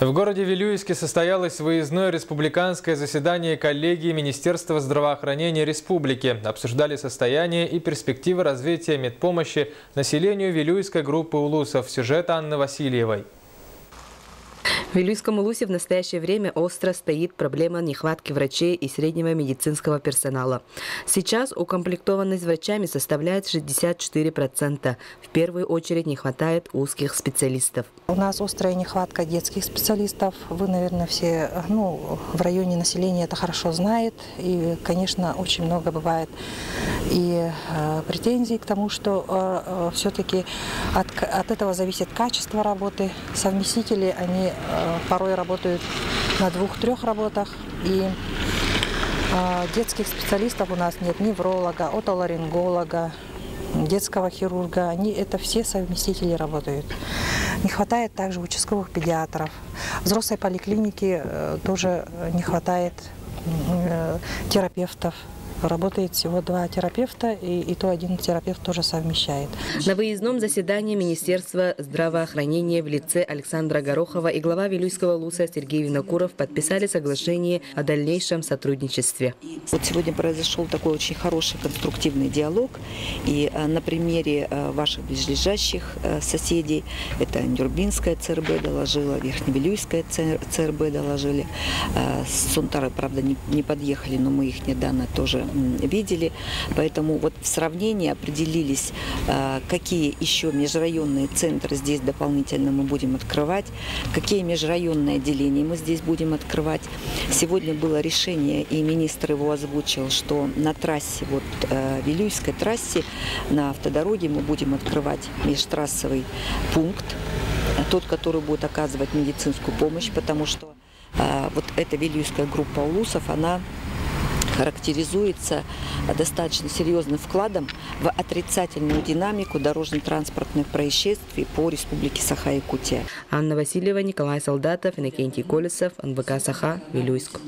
В городе Вилюйске состоялось выездное республиканское заседание коллегии Министерства здравоохранения Республики. Обсуждали состояние и перспективы развития медпомощи населению Вилюйской группы улусов. Сюжет Анны Васильевой. В Вилюйском улусе в настоящее время остро стоит проблема нехватки врачей и среднего медицинского персонала. Сейчас укомплектованность врачами составляет 64%. В первую очередь не хватает узких специалистов. У нас острая нехватка детских специалистов. Вы, наверное, все в районе населения это хорошо знает. И, конечно, очень много бывает и претензий к тому, что все-таки от этого зависит качество работы. Совместители, они порой работают на 2-3 работах. И детских специалистов у нас нет: невролога, отоларинголога, детского хирурга. Это все совместители работают. Не хватает также участковых педиатров. В взрослой поликлинике тоже не хватает терапевтов. Работает всего 2 терапевта, и то один терапевт тоже совмещает. На выездном заседании Министерства здравоохранения в лице Александра Горохова и глава Вилюйского улуса Сергей Винокуров подписали соглашение о дальнейшем сотрудничестве. Вот сегодня произошел такой очень хороший конструктивный диалог. И на примере ваших близлежащих соседей, это Нюрбинская ЦРБ доложила, Верхневилюйская ЦРБ доложили. С Сунтары, правда, не подъехали, но мы их недавно тоже видели. Поэтому вот в сравнении определились, какие еще межрайонные центры здесь дополнительно мы будем открывать, какие межрайонные отделения мы здесь будем открывать. Сегодня было решение, и министр его озвучил, что на трассе, Вилюйской трассе, на автодороге мы будем открывать межтрассовый пункт, тот, который будет оказывать медицинскую помощь, потому что вот эта Вилюйская группа улусов, она характеризуется достаточно серьезным вкладом в отрицательную динамику дорожно-транспортных происшествий по республике Саха-Якутия. Анна Васильева, Николай Солдатов, Иннокентий Колесов, НВК Саха, Вилюйск.